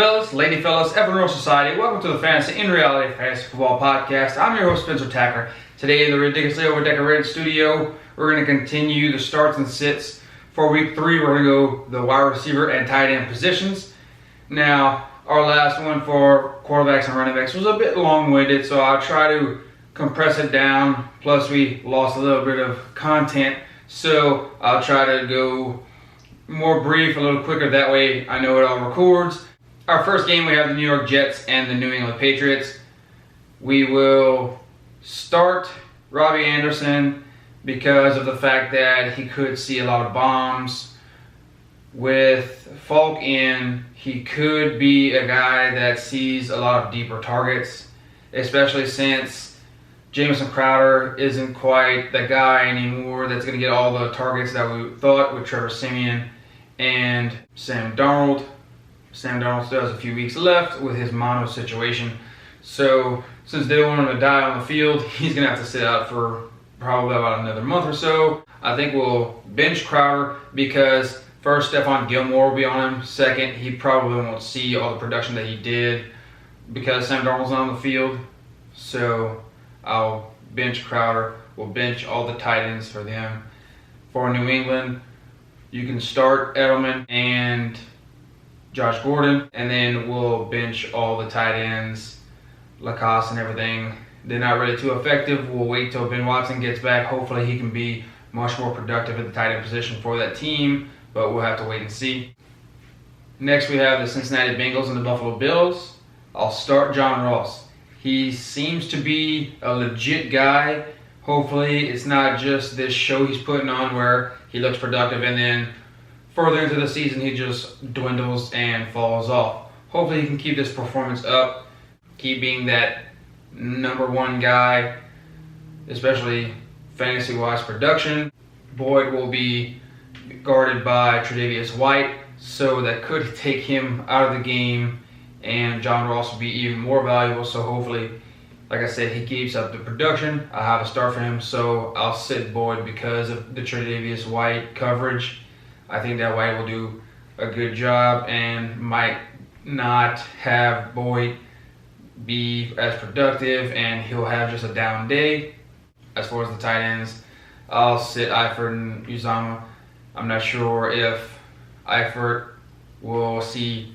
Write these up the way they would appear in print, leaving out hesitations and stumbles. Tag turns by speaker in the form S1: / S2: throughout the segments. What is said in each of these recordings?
S1: fellas, lady fellas, everyone in society, welcome to the Fantasy in Reality Fantasy Football Podcast. I'm your host, Spencer Tacker. Today in the ridiculously overdecorated studio, we're going to continue the starts and sits for week 3. We're going to go the wide receiver and tight end positions. Now, our last one for quarterbacks and running backs was a bit long-winded, so I'll try to compress it down. Plus, we lost a little bit of content, so I'll try to go more brief, a little quicker. That way I know it all records. Our first game, we have the New York Jets and the New England Patriots. We will start Robbie Anderson because of the fact that he could see a lot of bombs. With Falk in, he could be a guy that sees a lot of deeper targets, especially since Jamison Crowder isn't quite the guy anymore that's going to get all the targets that we thought with Trevor Siemian and Sam Darnold. Sam Darnold still has a few weeks left with his mono situation. So since they want him to die on the field, he's going to have to sit out for probably about another month or so. I think we'll bench Crowder because first, Stephon Gilmore will be on him. Second, he probably won't see all the production that he did because Sam Darnold's not on the field. So I'll bench Crowder. We'll bench all the tight ends for them. For New England, you can start Edelman and Josh Gordon, and then we'll bench all the tight ends, Lacoste and everything. They're not really too effective. We'll wait till Ben Watson gets back. Hopefully he can be much more productive at the tight end position for that team, but we'll have to wait and see. Next, we have the Cincinnati Bengals and the Buffalo Bills. I'll start John Ross. He seems to be a legit guy. Hopefully it's not just this show he's putting on where he looks productive and then further into the season he just dwindles and falls off. Hopefully he can keep this performance up, keep being that number one guy, especially fantasy-wise production. Boyd will be guarded by Tre'Davious White, so that could take him out of the game, and John Ross will be even more valuable. So hopefully, like I said, he keeps up the production. I have a start for him, so I'll sit Boyd because of the Tre'Davious White coverage. I think that White will do a good job and might not have Boyd be as productive, and he'll have just a down day. As far as the tight ends, I'll sit Eifert and Uzama. I'm not sure if Eifert will see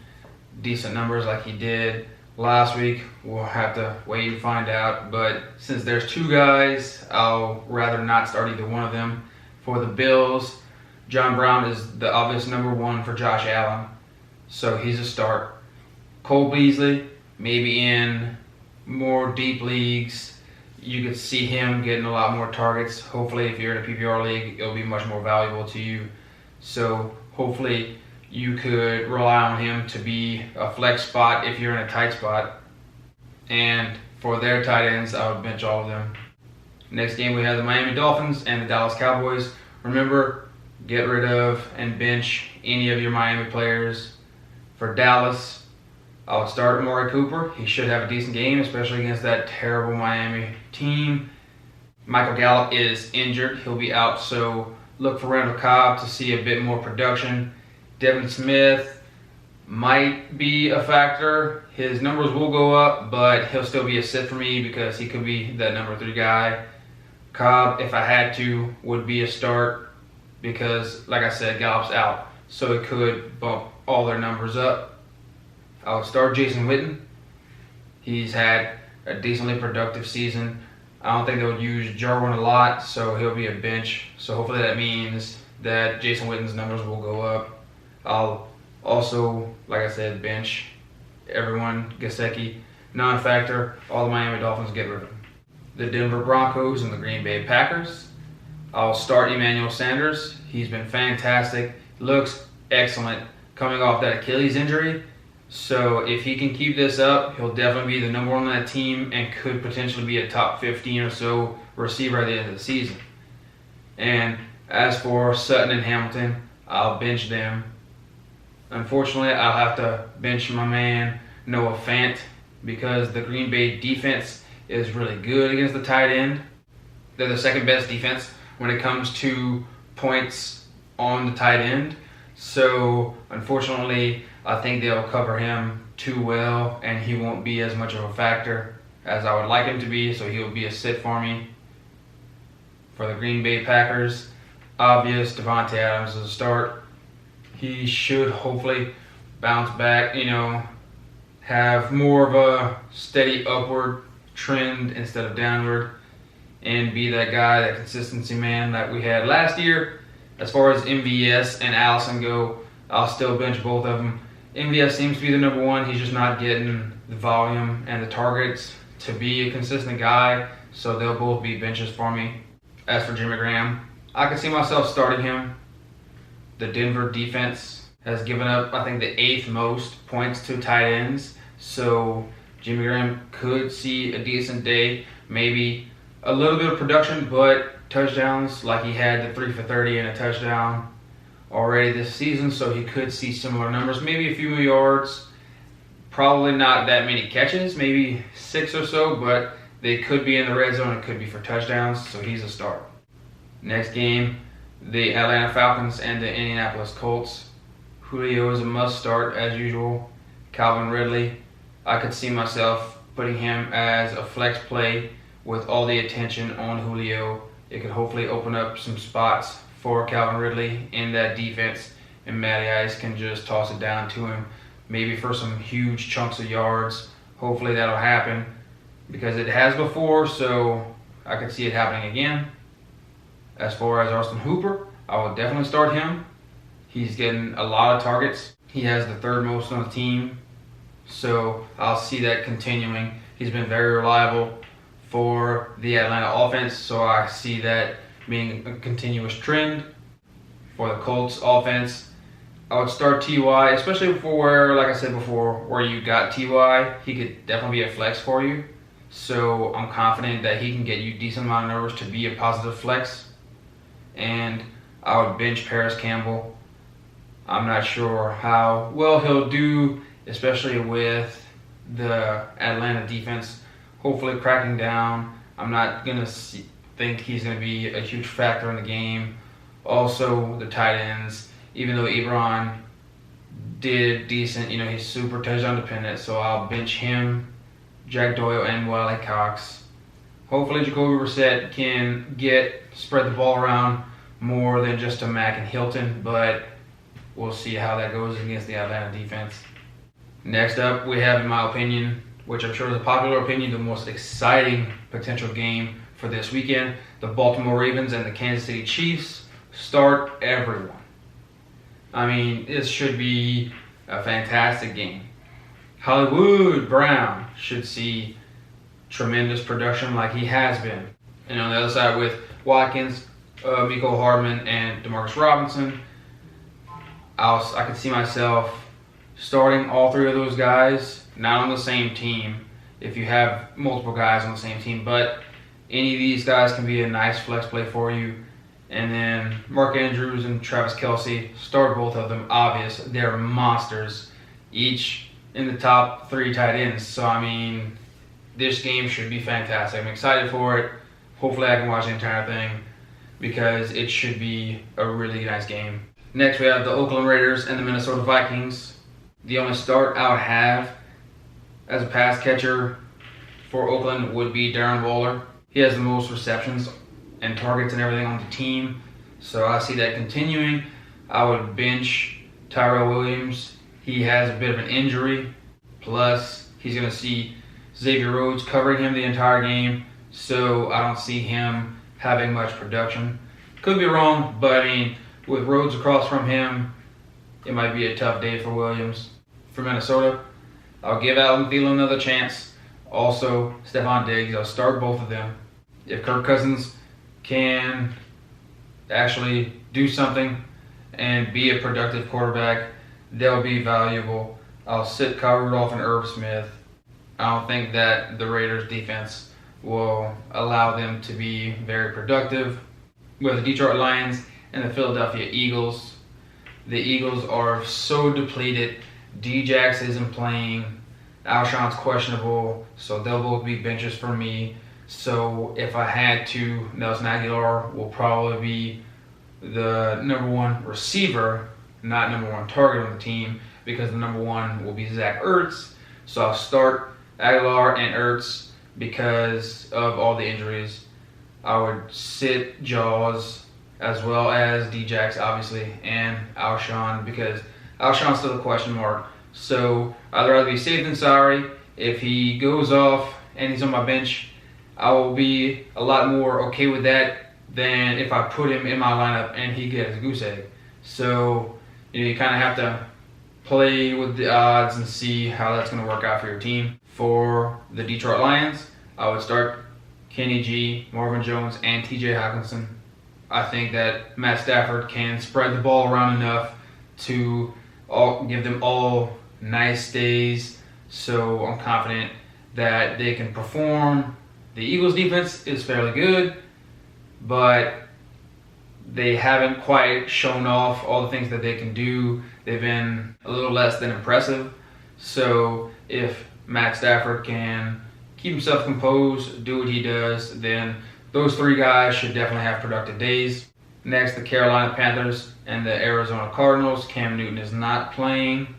S1: decent numbers like he did last week. We'll have to wait and find out. But since there's two guys, I'll rather not start either one of them. For the Bills, John Brown is the obvious number one for Josh Allen, so he's a start. Cole Beasley, maybe in more deep leagues, you could see him getting a lot more targets. Hopefully, if you're in a PPR league, it'll be much more valuable to you. So hopefully you could rely on him to be a flex spot if you're in a tight spot. And for their tight ends, I would bench all of them. Next game, we have the Miami Dolphins and the Dallas Cowboys. Remember, get rid of and bench any of your Miami players. For Dallas, I would start Amari Cooper. He should have a decent game, especially against that terrible Miami team. Michael Gallup is injured. He'll be out, so look for Randall Cobb to see a bit more production. Devin Smith might be a factor. His numbers will go up, but he'll still be a sit for me because he could be that number 3 guy. Cobb, if I had to, would be a start because, like I said, Gallup's out, so it could bump all their numbers up. I'll start Jason Witten. He's had a decently productive season. I don't think they'll use Jarwin a lot, so he'll be a bench. So hopefully that means that Jason Witten's numbers will go up. I'll also, like I said, bench everyone. Gesicki, non-factor. All the Miami Dolphins get rid of him. The Denver Broncos and the Green Bay Packers. I'll start Emmanuel Sanders. He's been fantastic. Looks excellent coming off that Achilles injury. So if he can keep this up, he'll definitely be the number one on that team and could potentially be a top 15 or so receiver at the end of the season. And as for Sutton and Hamilton, I'll bench them. Unfortunately, I'll have to bench my man Noah Fant because the Green Bay defense is really good against the tight end. They're the second best defense when it comes to points on the tight end. So unfortunately, I think they'll cover him too well, and he won't be as much of a factor as I would like him to be, so he'll be a sit for me. For the Green Bay Packers, obvious, Davante Adams is a start. He should hopefully bounce back, have more of a steady upward trend instead of downward, and be that guy, that consistency man that we had last year. As far as MVS and Allison go, I'll still bench both of them. MVS seems to be the number one. He's just not getting the volume and the targets to be a consistent guy, so they'll both be benches for me. As for Jimmy Graham, I can see myself starting him. The Denver defense has given up, I think, the 8th most points to tight ends, so Jimmy Graham could see a decent day, maybe a little bit of production, but touchdowns, like he had the 3 for 30 and a touchdown already this season, so he could see similar numbers, maybe a few more yards, probably not that many catches, maybe 6 or so, but they could be in the red zone, it could be for touchdowns, so he's a start. Next game, the Atlanta Falcons and the Indianapolis Colts. Julio is a must start as usual. Calvin Ridley, I could see myself putting him as a flex play with all the attention on Julio. It could hopefully open up some spots for Calvin Ridley in that defense, and Matty Ice can just toss it down to him, maybe for some huge chunks of yards. Hopefully that'll happen, because it has before, so I could see it happening again. As far as Austin Hooper, I will definitely start him. He's getting a lot of targets. He has the 3rd most on the team, so I'll see that continuing. He's been very reliable for the Atlanta offense, so I see that being a continuous trend. For the Colts offense, I would start T.Y., especially for where, like I said before, where you got T.Y., he could definitely be a flex for you. So I'm confident that he can get you a decent amount of numbers to be a positive flex. And I would bench Paris Campbell. I'm not sure how well he'll do, especially with the Atlanta defense hopefully cracking down. I'm not going to think he's going to be a huge factor in the game. Also, the tight ends, even though Ebron did decent, he's super touchdown dependent, so I'll bench him, Jack Doyle, and Wiley Cox. Hopefully Jacoby Brissett can spread the ball around more than just a Mack and Hilton, but we'll see how that goes against the Atlanta defense. Next up, we have, in my opinion, which I'm sure is a popular opinion, the most exciting potential game for this weekend. The Baltimore Ravens and the Kansas City Chiefs. Start everyone. I mean, this should be a fantastic game. Hollywood Brown should see tremendous production like he has been. And on the other side with Watkins, Mecole Hardman, and Demarcus Robinson, I could see myself starting all 3 of those guys, not on the same team if you have multiple guys on the same team, but any of these guys can be a nice flex play for you. And then Mark Andrews and Travis Kelce, start both of them, obvious. They're monsters, each in the top 3 tight ends. So, I mean, this game should be fantastic. I'm excited for it. Hopefully I can watch the entire thing because it should be a really nice game. Next, we have the Oakland Raiders and the Minnesota Vikings. The only start I would have as a pass catcher for Oakland would be Darren Waller. He has the most receptions and targets and everything on the team, so I see that continuing. I would bench Tyrell Williams. He has a bit of an injury, plus he's going to see Xavier Rhodes covering him the entire game, so I don't see him having much production. Could be wrong, but I mean, with Rhodes across from him, it might be a tough day for Williams. For Minnesota, I'll give Allen Thielen another chance. Also, Stephon Diggs, I'll start both of them. If Kirk Cousins can actually do something and be a productive quarterback, they'll be valuable. I'll sit Kyle Rudolph and Irv Smith. I don't think that the Raiders defense will allow them to be very productive. With the Detroit Lions and the Philadelphia Eagles, the Eagles are so depleted. D-Jax isn't playing. Alshon's questionable, so they'll both be benches for me. So if I had to, Nelson Aguilar will probably be the number 1 receiver, not number 1 target on the team. because the number 1 will be Zach Ertz. So I'll start Aguilar and Ertz because of all the injuries. I would sit Jaws as well as Djax, obviously, and Alshon, because Alshon's still a question mark. So I'd rather be safe than sorry. If he goes off and he's on my bench, I will be a lot more okay with that than if I put him in my lineup and he gets a goose egg. So you kind of have to play with the odds and see how that's going to work out for your team. For the Detroit Lions, I would start Kenny G, Marvin Jones, and TJ Hockenson. I think that Matt Stafford can spread the ball around enough to give them all nice days. So I'm confident that they can perform. The Eagles defense is fairly good, but they haven't quite shown off all the things that they can do. They've been a little less than impressive. So if Matt Stafford can keep himself composed, do what he does, then those 3 guys should definitely have productive days. Next, the Carolina Panthers and the Arizona Cardinals. Cam Newton is not playing.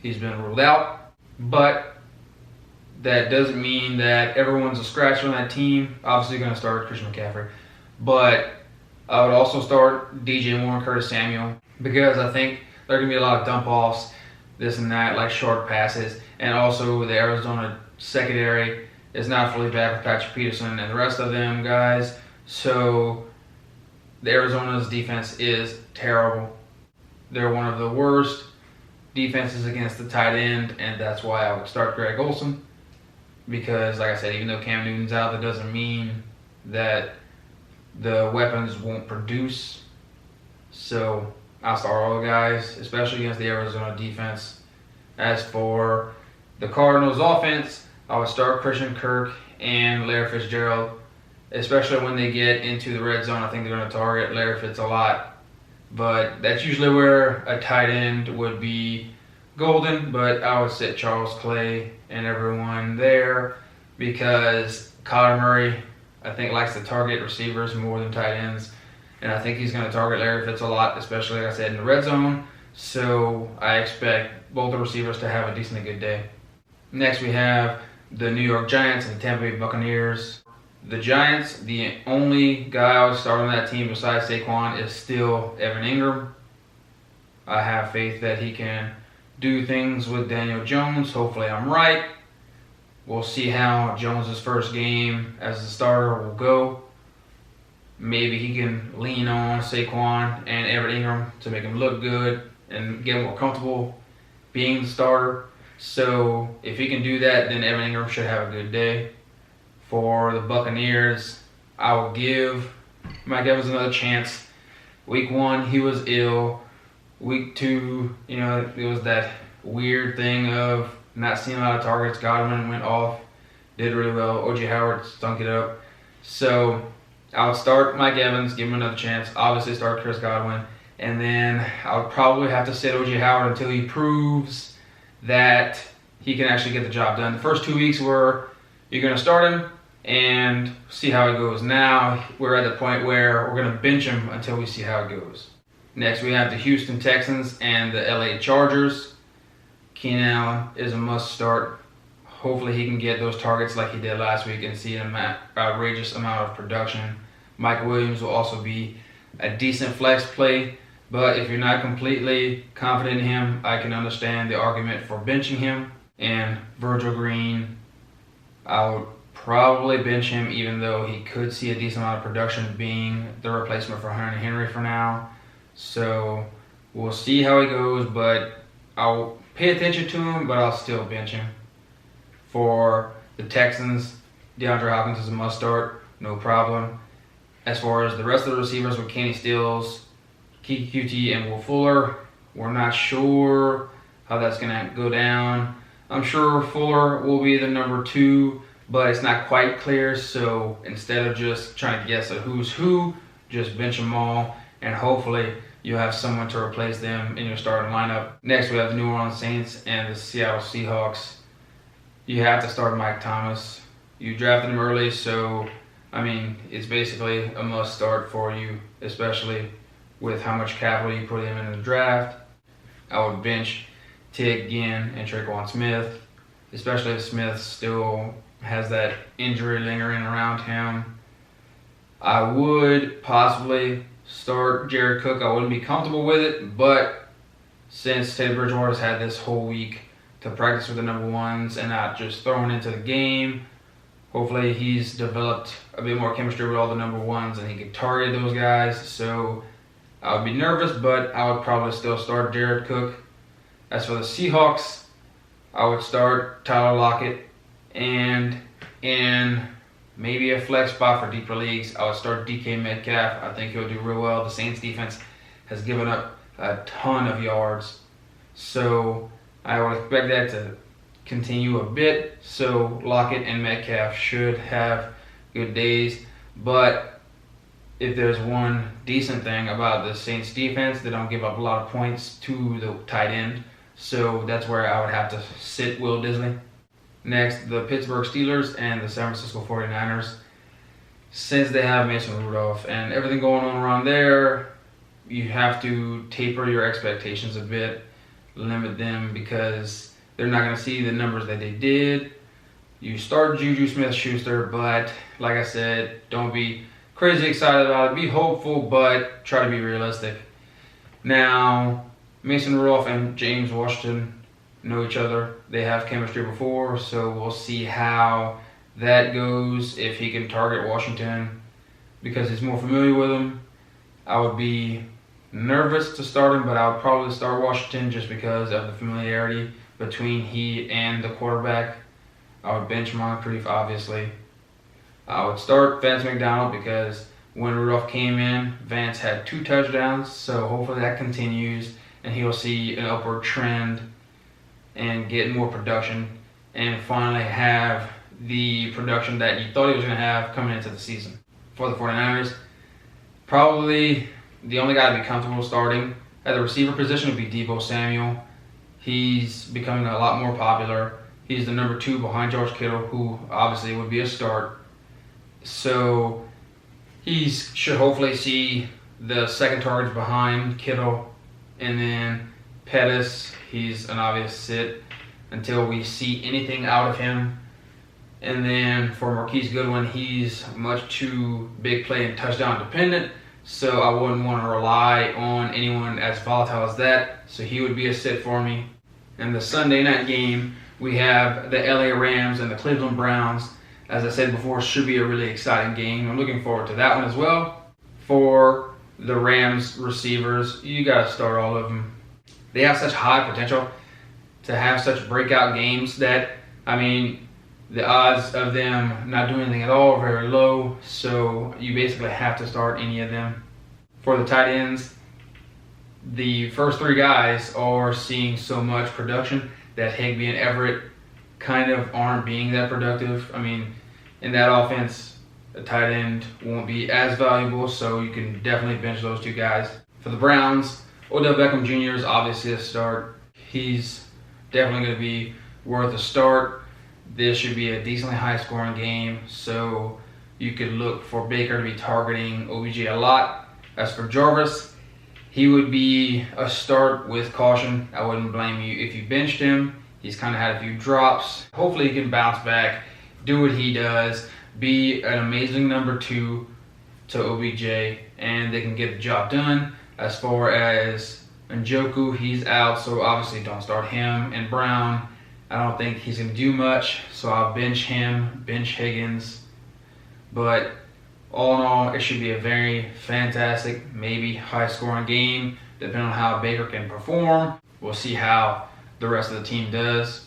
S1: He's been ruled out. But that doesn't mean that everyone's a scratch on that team. Obviously going to start Christian McCaffrey. But I would also start DJ Moore and Curtis Samuel, because I think there are going to be a lot of dump-offs, this and that, like short passes. And also the Arizona secondary is not fully back with Patrick Peterson and the rest of them guys. So the Arizona's defense is terrible. They're one of the worst defenses against the tight end, and that's why I would start Greg Olsen. Because, like I said, even though Cam Newton's out, that doesn't mean that the weapons won't produce. So I'll start all the guys, especially against the Arizona defense. As for the Cardinals offense, I would start Christian Kirk and Larry Fitzgerald, especially when they get into the red zone. I think they're going to target Larry Fitz a lot. But that's usually where a tight end would be golden. But I would sit Charles Clay and everyone there, because Kyler Murray, I think, likes to target receivers more than tight ends. And I think he's going to target Larry Fitz a lot, especially, like I said, in the red zone. So I expect both the receivers to have a decently good day. Next, we have the New York Giants and the Tampa Bay Buccaneers. The Giants, the only guy I would start on that team besides Saquon is still Evan Ingram. I have faith that he can do things with Daniel Jones. Hopefully I'm right. We'll see how Jones' first game as a starter will go. Maybe he can lean on Saquon and Evan Ingram to make him look good and get more comfortable being the starter. So if he can do that, then Evan Ingram should have a good day. For the Buccaneers, I will give Mike Evans another chance. Week 1, he was ill. Week 2, it was that weird thing of not seeing a lot of targets. Godwin went off, did really well. O.J. Howard stunk it up. So I would start Mike Evans, give him another chance. Obviously start Chris Godwin. And then I would probably have to sit O.J. Howard until he proves that he can actually get the job done. The first 2 weeks were you're going to start him and see how it goes. Now we're at the point where we're going to bench him until we see how it goes. Next, we have the Houston Texans and the LA Chargers. Keenan Allen is a must start. Hopefully he can get those targets like he did last week and see an outrageous amount of production. Mike Williams will also be a decent flex play, but if you're not completely confident in him, I can understand the argument for benching him. And Virgil Green, I would probably bench him, even though he could see a decent amount of production being the replacement for Hunter Henry for now. So we'll see how he goes, but I'll pay attention to him, but I'll still bench him. For the Texans, DeAndre Hopkins is a must start, no problem. As far as the rest of the receivers with Kenny Stills, Keke Coutee, and Will Fuller, we're not sure how that's going to go down. I'm sure Fuller will be the number 2, but it's not quite clear. So instead of just trying to guess at who's who, just bench them all, and hopefully you'll have someone to replace them in your starting lineup. Next, we have the New Orleans Saints and the Seattle Seahawks. You have to start Mike Thomas. You drafted him early, so it's basically a must start for you, especially with how much capital you put him in the draft. I would bench Tig Ginn and Tre'Quan Smith, especially if Smith still has that injury lingering around him. I would possibly start Jared Cook. I wouldn't be comfortable with it, but since Teddy Bridgewater's had this whole week to practice with the number ones and not just thrown into the game, hopefully he's developed a bit more chemistry with all the number ones and he can target those guys. So I would be nervous, but I would probably still start Jared Cook. As for the Seahawks, I would start Tyler Lockett, and in maybe a flex spot for deeper leagues, I would start DK Metcalf. I think he'll do real well. The Saints defense has given up a ton of yards, so I would expect that to continue a bit. So Lockett and Metcalf should have good days. But if there's one decent thing about the Saints defense, they don't give up a lot of points to the tight end. So that's where I would have to sit Will Disley. Next, the Pittsburgh Steelers and the San Francisco 49ers. Since they have Mason Rudolph and everything going on around there, you have to taper your expectations a bit, limit them, because they're not going to see the numbers that they did. You start Juju Smith-Schuster, but like I said, don't be crazy excited about it. Be hopeful, but try to be realistic. Now, Mason Rudolph and James Washington know each other. They have chemistry before, so we'll see how that goes. If he can target Washington because he's more familiar with him, I would be nervous to start him, but I would probably start Washington just because of the familiarity between he and the quarterback. I would bench Moncrief, obviously. I would start Vance McDonald because when Rudolph came in, Vance had 2 touchdowns, so hopefully that continues and he'll see an upward trend and get more production and finally have the production that you thought he was going to have coming into the season. For the 49ers, probably the only guy to be comfortable starting at the receiver position would be Deebo Samuel. He's becoming a lot more popular. He's the number 2 behind George Kittle, who obviously would be a start. So he should hopefully see the second targets behind Kittle. And then Pettis, he's an obvious sit until we see anything out of him. And then for Marquise Goodwin, he's much too big play and touchdown dependent. So I wouldn't want to rely on anyone as volatile as that. So he would be a sit for me. And the Sunday night game, we have the LA Rams and the Cleveland Browns. As I said before, should be a really exciting game. I'm looking forward to that one as well. For the Rams receivers, you got to start all of them. They have such high potential to have such breakout games that, I mean, the odds of them not doing anything at all are very low. So you basically have to start any of them. For the tight ends, the first 3 guys are seeing so much production that Higbee and Everett kind of aren't being that productive. I mean, in that offense, a tight end won't be as valuable, so you can definitely bench those 2 guys. For the Browns, Odell Beckham Jr. is obviously a start. He's definitely going to be worth a start. This should be a decently high-scoring game, so you could look for Baker to be targeting OBJ a lot. As for Jarvis, he would be a start with caution. I wouldn't blame you if you benched him. He's kind of had a few drops. Hopefully he can bounce back, do what he does, be an amazing number 2 to OBJ, and they can get the job done. As far as Njoku, he's out, so obviously don't start him. And Brown, I don't think he's going to do much, so I'll bench him, bench Higgins. But all in all, it should be a very fantastic, maybe high-scoring game, depending on how Baker can perform. We'll see how the rest of the team does.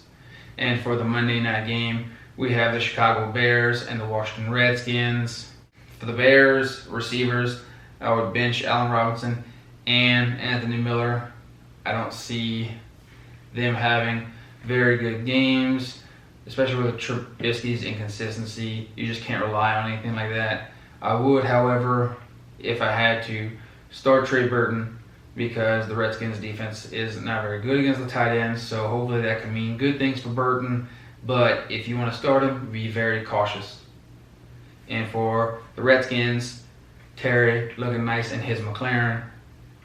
S1: And for the Monday night game, we have the Chicago Bears and the Washington Redskins. For the Bears receivers, I would bench Allen Robinson and Anthony Miller. I don't see them having very good games, especially with Trubisky's inconsistency. You just can't rely on anything like that. I would, however, if I had to, start Trey Burton because the Redskins defense is not very good against the tight ends, so hopefully that can mean good things for Burton. But if you want to start him, be very cautious. And for the Redskins, Terry looking nice in his McLaren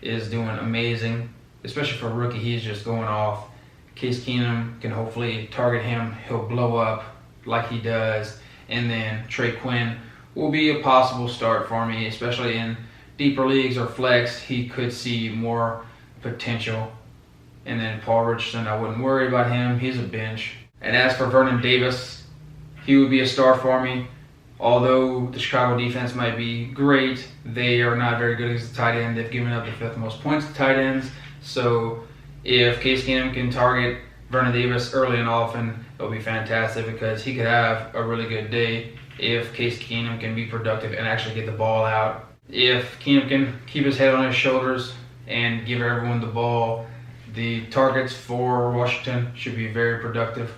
S1: is doing amazing, especially for a rookie. He's just going off. Case Keenum can hopefully target him. He'll blow up like he does. And then Trey Quinn will be a possible start for me, especially in deeper leagues or flex. He could see more potential. And then Paul Richardson, I wouldn't worry about him. He's a bench. And as for Vernon Davis, he would be a star for me. Although the Chicago defense might be great, they are not very good against the tight end. They've given up the 5th most points to tight ends. So if Case Keenum can target Vernon Davis early and often, it'll be fantastic because he could have a really good day if Case Keenum can be productive and actually get the ball out. If Keenum can keep his head on his shoulders and give everyone the ball, the targets for Washington should be very productive.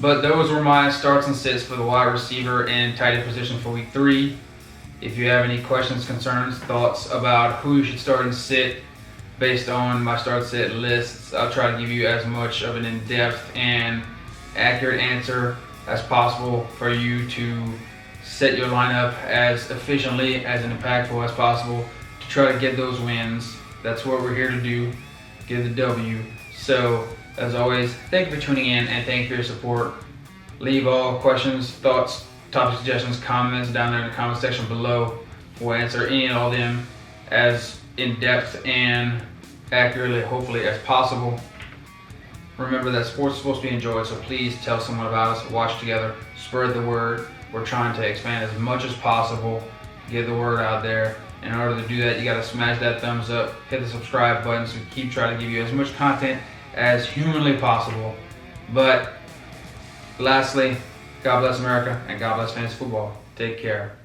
S1: But those were my starts and sits for the wide receiver and tight end position for week 3. If you have any questions, concerns, thoughts about who you should start and sit based on my start sit lists, I'll try to give you as much of an in-depth and accurate answer as possible for you to set your lineup as efficiently, as impactful as possible to try to get those wins. That's what we're here to do, get the W. So, as always, thank you for tuning in and thank you for your support. Leave all questions, thoughts, topic suggestions, comments down there in the comment section below. We'll answer any and all of them as in-depth and accurately, hopefully, as possible. Remember that sports is supposed to be enjoyed, so please tell someone about us, watch together, spread the word. We're trying to expand as much as possible, get the word out there. In order to do that, you gotta smash that thumbs up, hit the subscribe button so we keep trying to give you as much content as humanly possible. But lastly, God bless America and God bless fantasy football. Take care.